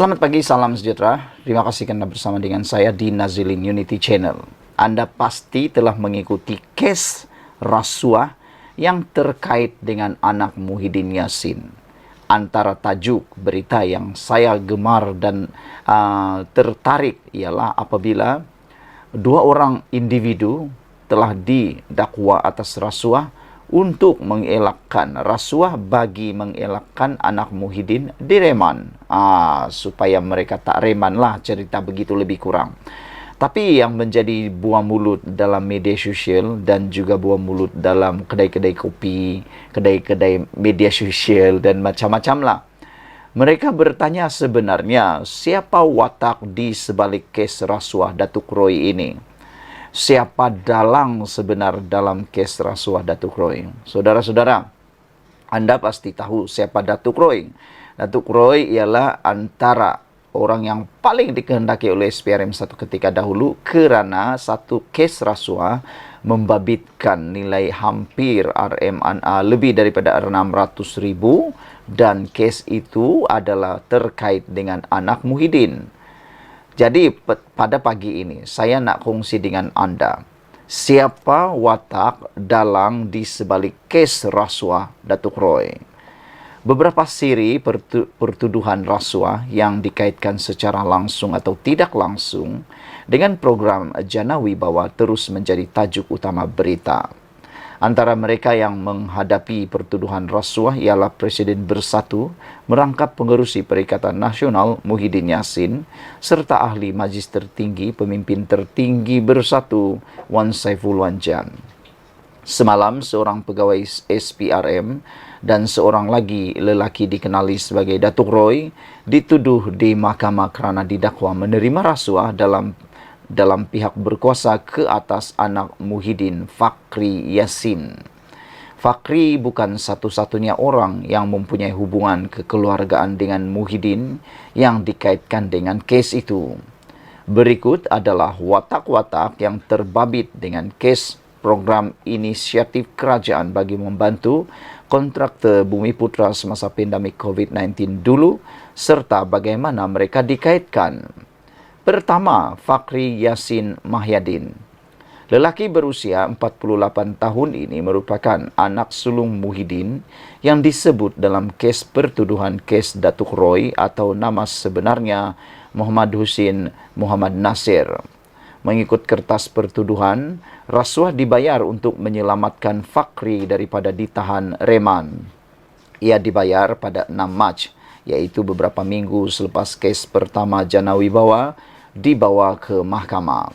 Selamat pagi, salam sejahtera. Terima kasih karena bersama dengan saya di Nazilin Unity Channel. Anda pasti telah mengikuti case rasuah yang terkait dengan anak Muhyiddin Yassin. Antara tajuk berita yang saya gemar dan tertarik ialah apabila dua orang individu telah didakwa atas rasuah untuk mengelakkan rasuah bagi mengelakkan anak Muhyiddin direman. Supaya mereka tak reman lah, cerita begitu lebih kurang. Tapi yang menjadi buah mulut dalam media sosial dan juga buah mulut dalam kedai-kedai kopi, kedai-kedai media sosial dan macam-macam lah. Mereka bertanya sebenarnya siapa watak di sebalik kes rasuah Datuk Roy ini. Siapa dalang sebenar dalam kes rasuah Datuk Roy? Saudara-saudara, Anda pasti tahu siapa Datuk Roy. Datuk Roy ialah antara orang yang paling dikehendaki oleh SPRM satu ketika dahulu kerana satu kes rasuah membabitkan nilai hampir lebih daripada 600,000 dan kes itu adalah terkait dengan anak Muhyiddin. Jadi pada pagi ini saya nak kongsi dengan anda siapa watak dalang di sebalik kes rasuah Datuk Roy. Beberapa siri pertuduhan rasuah yang dikaitkan secara langsung atau tidak langsung dengan program Jana Wibawa terus menjadi tajuk utama berita. Antara mereka yang menghadapi pertuduhan rasuah ialah Presiden Bersatu merangkap pengerusi Perikatan Nasional Muhyiddin Yassin serta ahli majlis tertinggi pemimpin tertinggi Bersatu Wan Saiful Wanjan. Semalam seorang pegawai SPRM dan seorang lagi lelaki dikenali sebagai Datuk Roy dituduh di mahkamah kerana didakwa menerima rasuah dalam pihak berkuasa ke atas anak Muhyiddin, Fakhri Yassin. Fakhri bukan satu-satunya orang yang mempunyai hubungan kekeluargaan dengan Muhyiddin yang dikaitkan dengan kes itu. Berikut adalah watak-watak yang terbabit dengan kes program inisiatif kerajaan bagi membantu kontraktor Bumiputra semasa pandemik COVID-19 dulu serta bagaimana mereka dikaitkan. Pertama, Fakhri Yassin Mahyadin. Lelaki berusia 48 tahun ini merupakan anak sulung Muhyiddin yang disebut dalam kes pertuduhan kes Datuk Roy atau nama sebenarnya Muhammad Husin Muhammad Nasir. Mengikut kertas pertuduhan, rasuah dibayar untuk menyelamatkan Fakhri daripada ditahan reman. Ia dibayar pada 6 Mac, iaitu beberapa minggu selepas kes pertama Jana Wibawa dibawa ke mahkamah.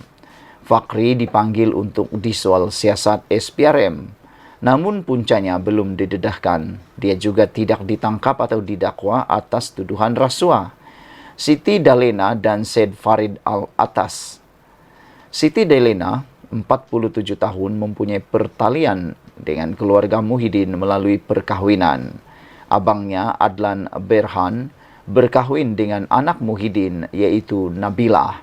Fakhri dipanggil untuk disoal siasat SPRM. Namun puncanya belum didedahkan. Dia juga tidak ditangkap atau didakwa atas tuduhan rasuah. Siti Dalena dan Said Farid Al-Atas. Siti Dalena, 47 tahun, mempunyai pertalian dengan keluarga Muhyiddin melalui perkahwinan. Abangnya Adlan Berhan berkahwin dengan anak Muhyiddin iaitu Nabilah.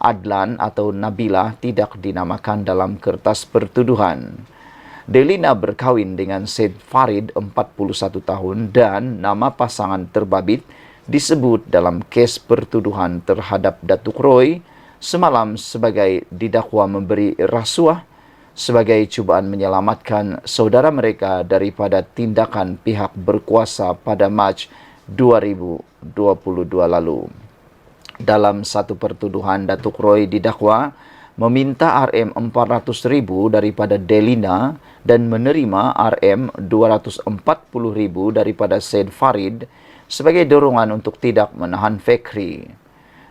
Adlan atau Nabilah tidak dinamakan dalam kertas pertuduhan. Delina berkahwin dengan Said Farid 41 tahun dan nama pasangan terbabit disebut dalam kes pertuduhan terhadap Datuk Roy semalam sebagai didakwa memberi rasuah sebagai cubaan menyelamatkan saudara mereka daripada tindakan pihak berkuasa pada Mac 2022 lalu. Dalam satu pertuduhan, Datuk Roy didakwa meminta RM400,000 daripada Delina dan menerima RM240,000 daripada Said Farid sebagai dorongan untuk tidak menahan Fakhri.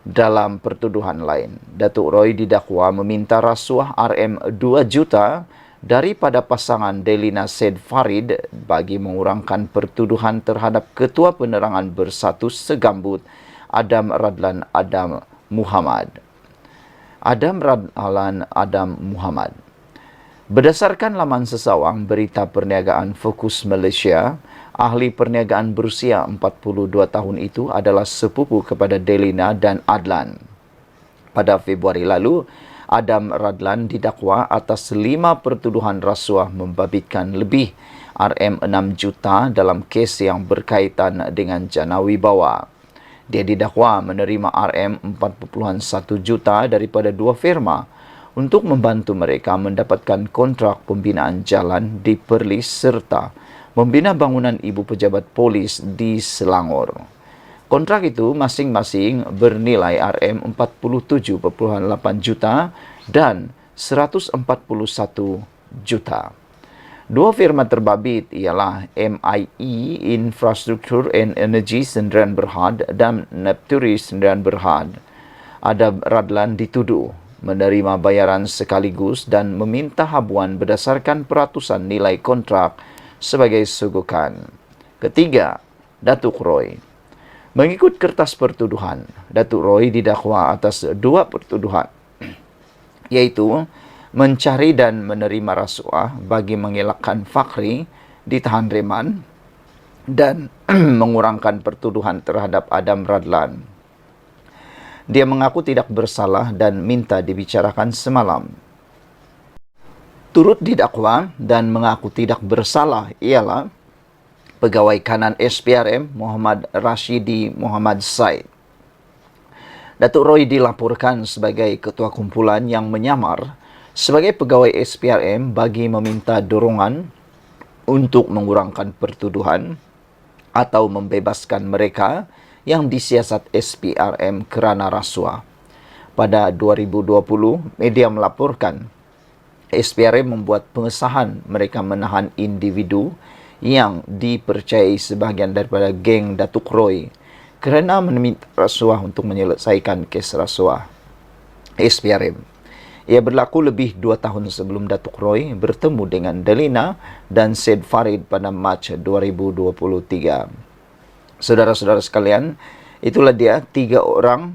Dalam pertuduhan lain, Datuk Roy didakwa meminta rasuah RM2 juta daripada pasangan Delina Said Farid bagi mengurangkan pertuduhan terhadap Ketua Penerangan Bersatu Segambut Adam Radlan Adam Muhammad. Berdasarkan laman sesawang Berita Perniagaan Fokus Malaysia, ahli perniagaan berusia 42 tahun itu adalah sepupu kepada Delina dan Adlan. Pada Februari lalu, Adam Radlan didakwa atas 5 pertuduhan rasuah membabitkan lebih RM6 juta dalam kes yang berkaitan dengan Jana Wibawa. Dia didakwa menerima Rm4,1 juta daripada dua firma untuk membantu mereka mendapatkan kontrak pembinaan jalan di Perlis serta membina bangunan ibu pejabat polis di Selangor. Kontrak itu masing-masing bernilai Rm47,8 juta dan 141 juta. Dua firma terbabit ialah MIE Infrastructure and Energy Sdn Bhd dan Nepturi Sdn Bhd. Adam Radlan dituduh menerima bayaran sekaligus dan meminta habuan berdasarkan peratusan nilai kontrak sebagai sogokan. Ketiga, Datuk Roy. Mengikut kertas pertuduhan, Datuk Roy didakwa atas dua pertuduhan, yaitu mencari dan menerima rasuah bagi mengelakkan Fakhri ditahan reman dan mengurangkan pertuduhan terhadap Adam Radlan. Dia mengaku tidak bersalah dan minta dibicarakan semalam. Turut didakwa dan mengaku tidak bersalah ialah pegawai kanan SPRM Muhammad Rashidi Muhammad Said. Datuk Roy dilaporkan sebagai ketua kumpulan yang menyamar sebagai pegawai SPRM bagi meminta dorongan untuk mengurangkan pertuduhan atau membebaskan mereka yang disiasat SPRM kerana rasuah. Pada 2020, media melaporkan SPRM membuat pengesahan mereka menahan individu yang dipercayai sebahagian daripada geng Datuk Roy kerana meminta rasuah untuk menyelesaikan kes rasuah SPRM. Ia berlaku lebih 2 tahun sebelum Datuk Roy bertemu dengan Delina dan Syed Farid pada Mac 2023. Saudara-saudara sekalian, itulah dia tiga orang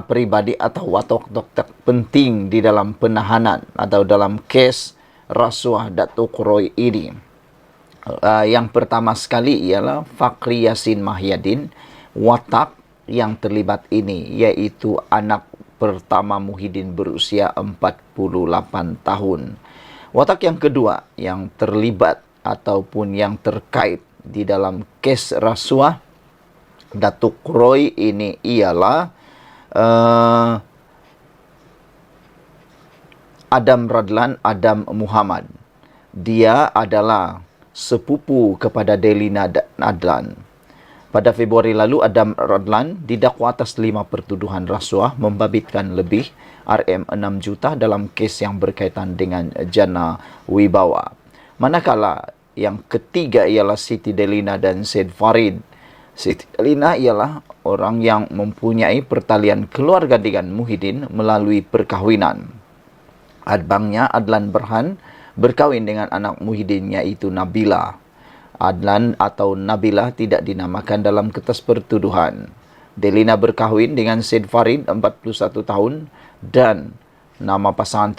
peribadi atau watak-watak penting di dalam penahanan atau dalam kes rasuah Datuk Roy ini. Yang pertama sekali ialah Fakhri Yassin Mahyadin, watak yang terlibat ini iaitu anak pertama Muhyiddin berusia 48 tahun. Watak yang kedua yang terlibat ataupun yang terkait di dalam kes rasuah Datuk Roy ini ialah Adam Radlan Adam Muhammad. Dia adalah sepupu kepada Delina Adlan. Pada Februari lalu, Adam Radlan didakwa atas 5 pertuduhan rasuah membabitkan lebih Rm6 juta dalam kes yang berkaitan dengan Jana Wibawa. Manakala yang ketiga ialah Siti Delina dan Syed Farid. Siti Delina ialah orang yang mempunyai pertalian keluarga dengan Muhyiddin melalui perkahwinan. Abangnya Adlan Berhan berkahwin dengan anak Muhyiddin iaitu Nabila. Adlan atau Nabila tidak dinamakan dalam kertas pertuduhan. Delina berkahwin dengan Syed Farid 41 tahun dan nama pasangan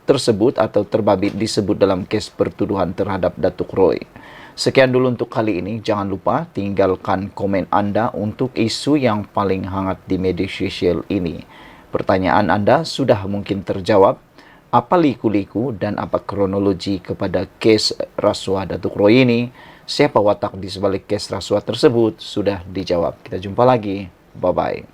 tersebut atau terbabit disebut dalam kes pertuduhan terhadap Datuk Roy. Sekian dulu untuk kali ini. Jangan lupa tinggalkan komen anda untuk isu yang paling hangat di media sosial ini. Pertanyaan anda sudah mungkin terjawab. Apa liku-liku dan apa kronologi kepada kes rasuah Datuk Roy ini? Siapa watak di sebalik kes rasuah tersebut? Sudah dijawab. Kita jumpa lagi. Bye-bye.